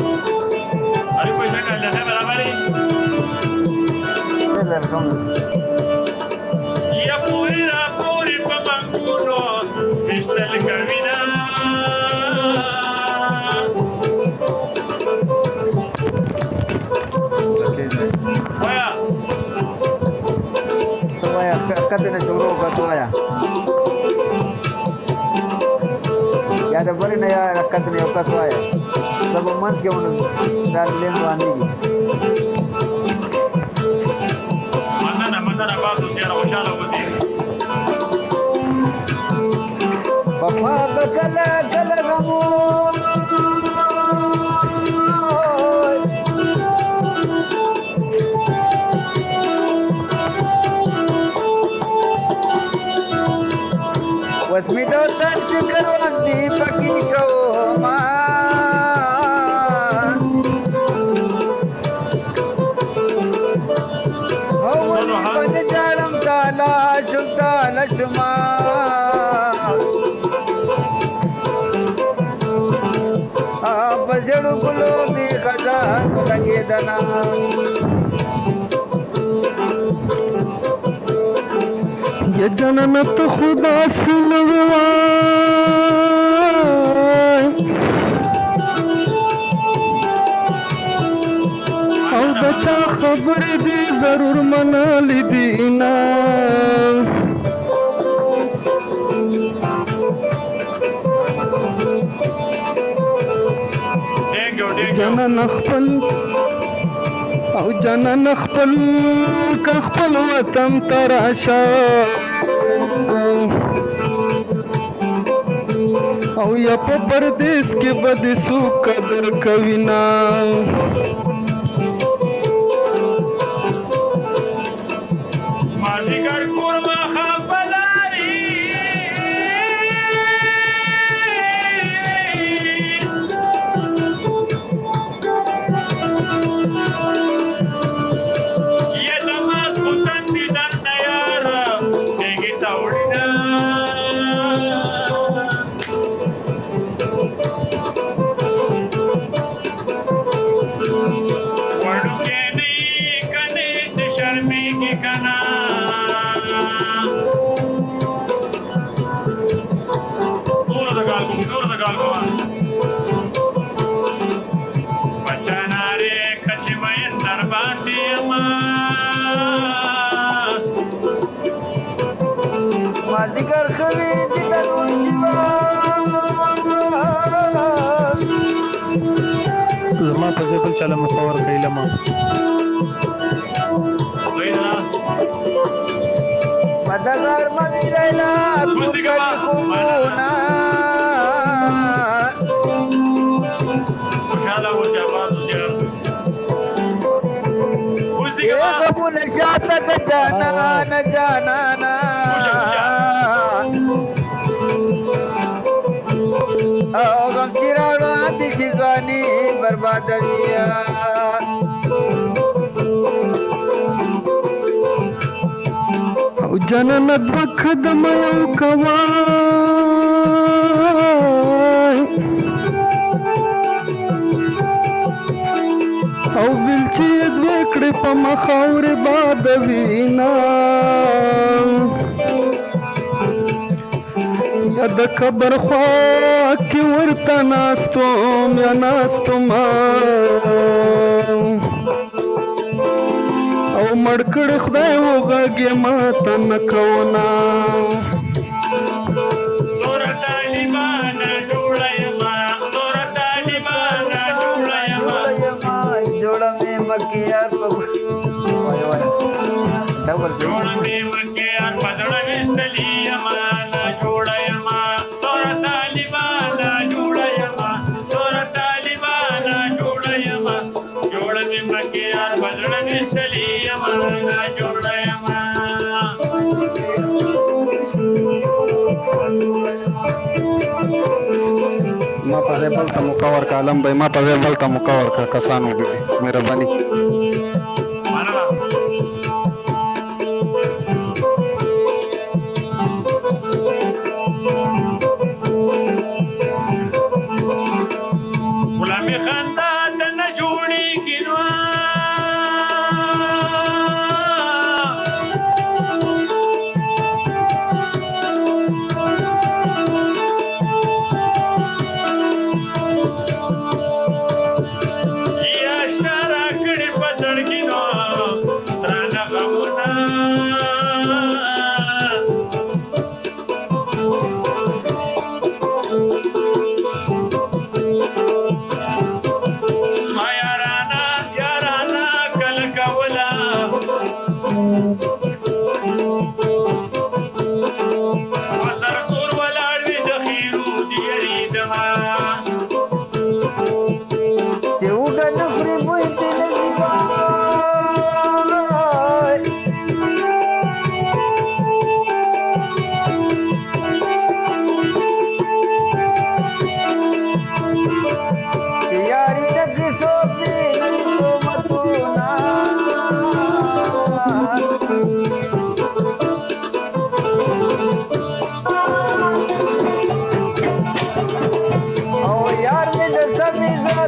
अरे पैसा काढला काय बरोबर आहे या पोरी पमांगुनो विश्तल कविना वया कधीने सुरू करतो वया याच्या बरी नाही कधीने कसं आहे सब मन घेऊन लेंदो आणि mandana bazu siara washala wasi papa kala kala gamu wasmito tan sikarwan di pagi kau ma jaram tala shubtala shuma bajadu gulo bi khazan lage dana ये जननत खुदा से लगवाए और बचा खबर दी जरूर मना ली दीना जनन खपल او جنن خپل کا خپل وطن تراشا او یا په پردیس کې بد سو قدر کوینا مازیګر کورما خپلاری Mazikar khawi dikarun jiwa زما په ځبل چاله مخور کایلما madagar manila kumuna Kala wo shabadu sir ye kabul shata ka jana na gam tirado adi shizwani barbad kiya او جنن دخدم یو کوای او بلچی دوکړې په مخاور باد وینا یا د قبر خوا کې ورته ناستوم یا ناستوم او مړکړ خدای وغږې ماته نه کونا تور طالبان جوړه یما تور طالبان جوړه یما जोड़ा में मक्खियाँ डबल जोड़ा में मक्खियाँ पदड़ विस्तली यमा ना जोड़ा यमा तोर तालिबान जोड़ा यमा तोर तालिबान जोड़ा यमा जोड़ा में मक्खियाँ पदड़ विस्तली यमा ना जोड़ा यमा ما په بل ته مکور کالم به ما په بل ته مکور کا کسانو دي مهرباني غلامي خاندان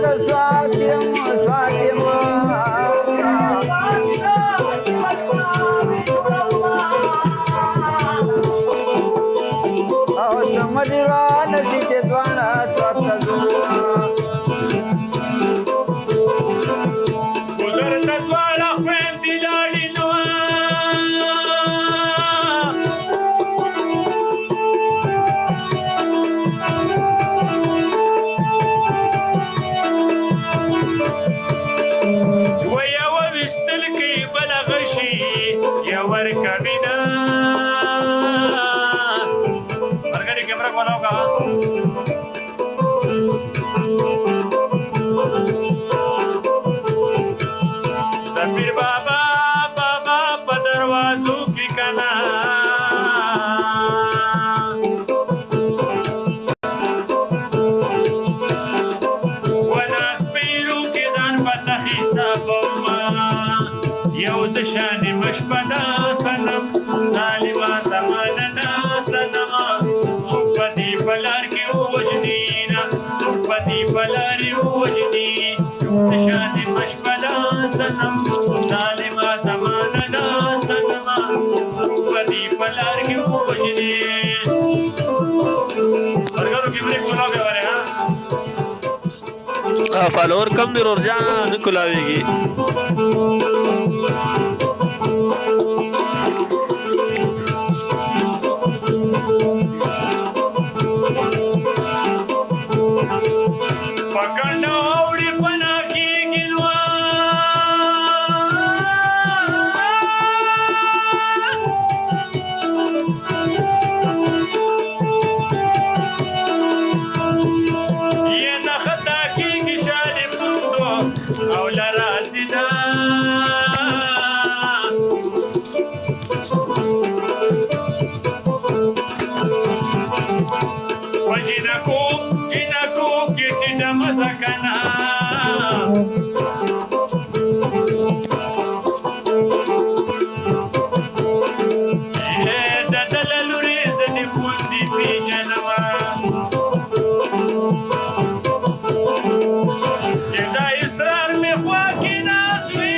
د سواتیم سواتیم او سمدیوان چې دوانه سواتزو ګلر تدواړه خويندې لاړې نو وستل کې بل غشي یا ور کبینا مرګري کیمرا کولاو کا پیر بابا بابا په دروازو کې کنا وناس پیرو کې ځان پته حساب یو د شان مشپدا سنم ظالما زمانه دا سنم صحبتي بلار کې وجدینا صحبتي بلار وجدی د شان مشپدا سنم ظالما زمانه دا سنم صحبتي بلار کې وجدی ورګرو کې بریک ولا به وره ها فالور کم دی ور جان کولاویږي پکړنو وړي پنا کېږي نو یې نه خطا کېږي شالې پوندو او لراسیدا وجنکو جنکو کټی د مسکنا د دللوري زدي پوندي پیجنوا چې دا اسرار می خوا کې ناسوي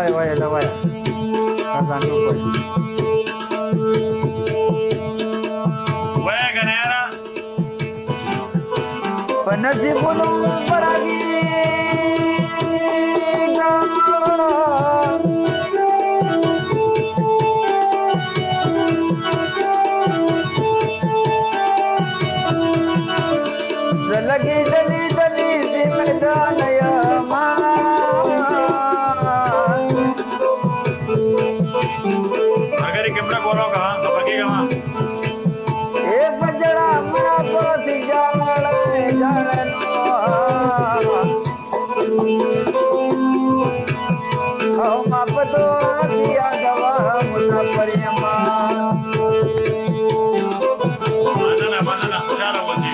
Давай, давай. Казан рукой. Вая Ганера. Panasibulu paragi. Lagi dali dali di medan ya ma. अगर कैमरा बोलो कहाँ तो बगेगा वहाँ ए बजड़ा मरा परोसी जाने जाने ओ मापतो दिया गवा मुन्ना परियमा मानना चारा बजी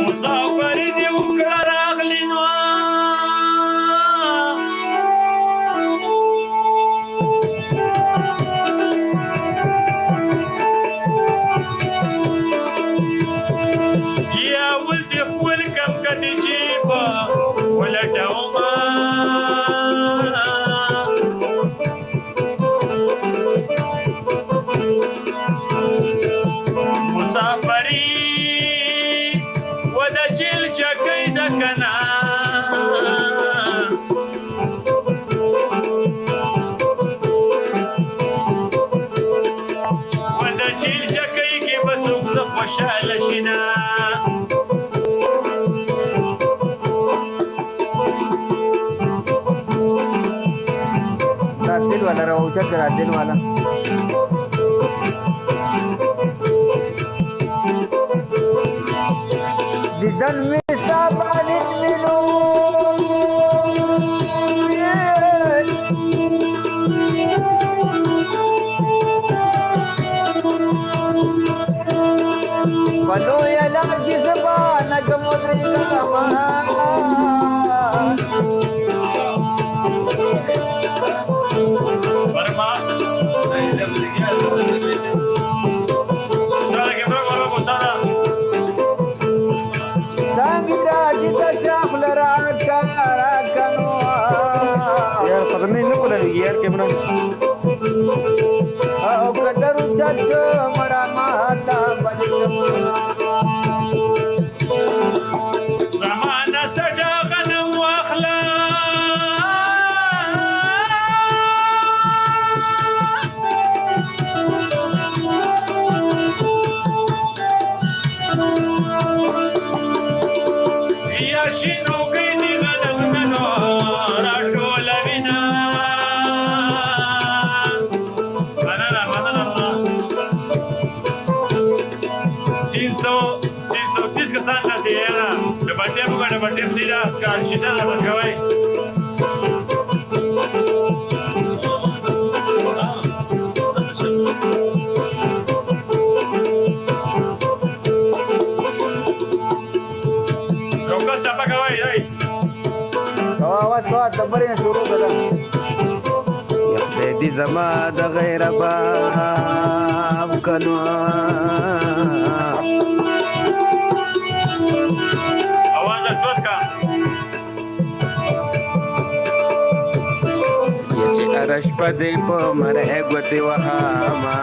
मुसाफरी दी उकड़ा रागली नो कलर औषध करा दिन वाला दिदन में साबानित मिलो Walau ya lagi sebana kemudian Barma. Ustada que bro bro ustada. Dangira kita syakul rakano यार पता नहीं ना बोला यार camera au kadaru chacho mara mata balik زمانة سجا غنم واخلا يا شنو قيدي غنم منو راټول وینا مننه 330 کسان نسیه د باندې موږ د باندې سیدا اسکار شیشه ده بچوي روکا سپا کوي دی awas kau tabarin suruh kada دې زما د غیر باب کنو आवाज چوت کا چې ارش پدې په مرګ وتی وهاما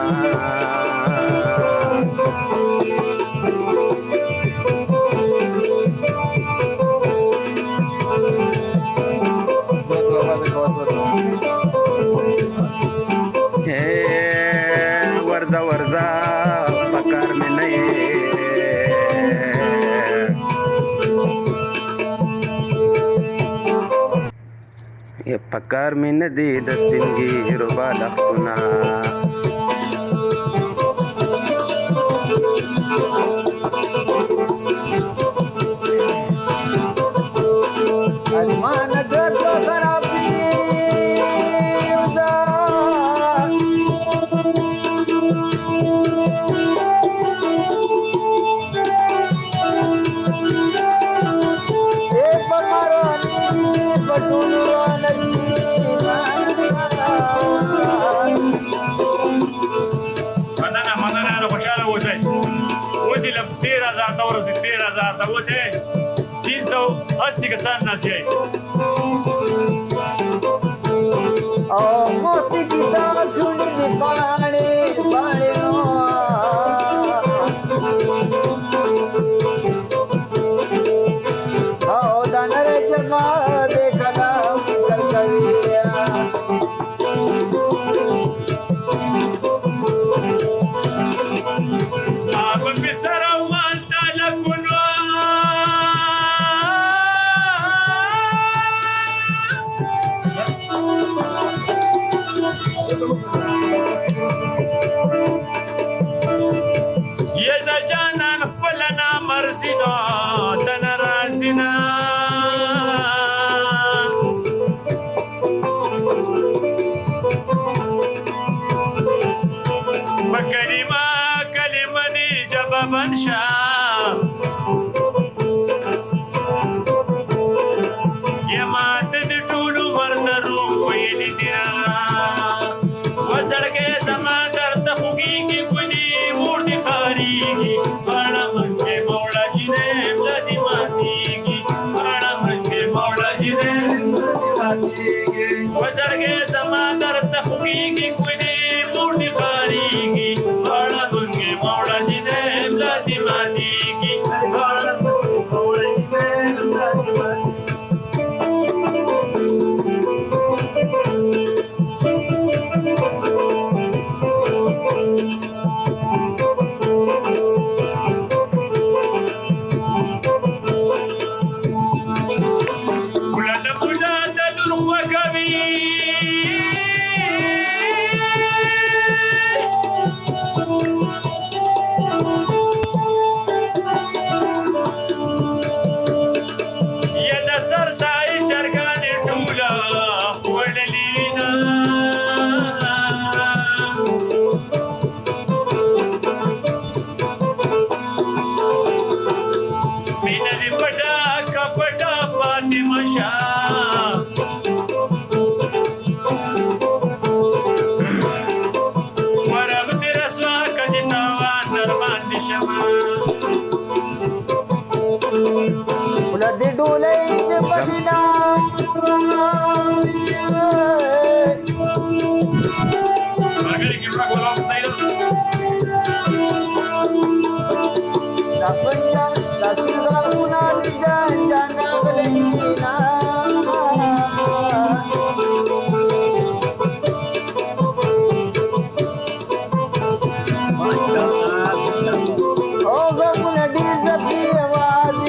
ورزا ورزا پکار مې نه یې پکار مې نه دی د سپینګیرو بالښتونه asman jatuh kharabi udah مننه خوشاله اوسئ اوس یې له 13000 ته ورسېد 13000 ته اوس یې 380 کسان ناست یې oh mosti kita chuli di paane no oh danare jama dekhala kal kaviya آپ بسر والتا لکنو कपट पातिमशा वरबती रस्वा कजितावा नरमान दिशमा उलटी डोलायचे पदिना Magari kita kalau saya दाखवून कुणाच्या नागलेना ओ गमुन डीजपी आवाज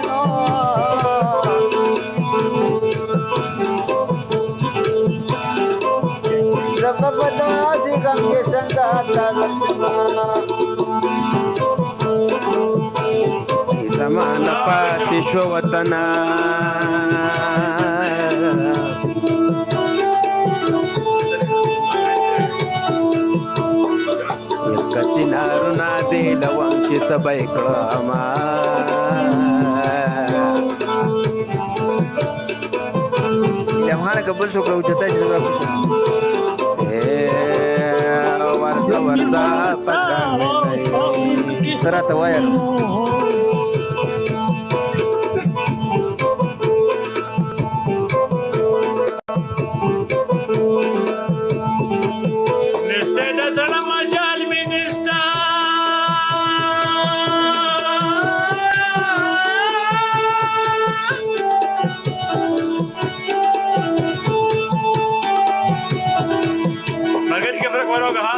no जब पदासी गम के संगाता समान पातिशोवतना कचिनारू ना देल वंशी सबै कळमा तेव्हा कबल छोकरा उचता वर्ष वर्षा तर आता वया निश्चय दसण मजाल मिनिस्ता मगर के फर्क वालों कहा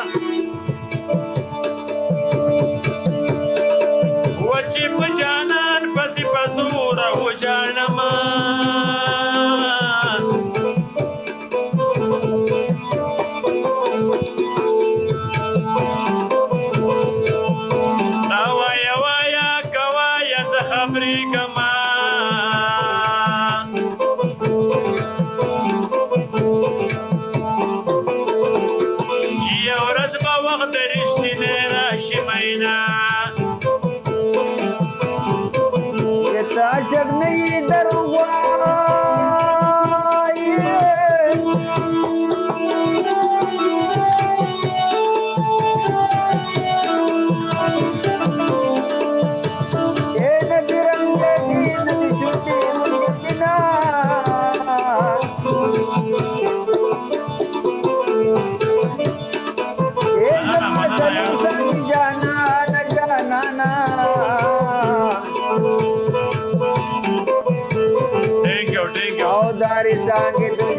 वचिप जानन पसी पसूर हो जानमा Awaya waya kawaya sahabri kama Kiya oras ba waqt rishtine rashimayna येता जग नाही दरवाई ये नदी रंग दी नदी छुटी मुलगिना ये जन्म जाना न जाना ना Thank you औदारी सांगे तो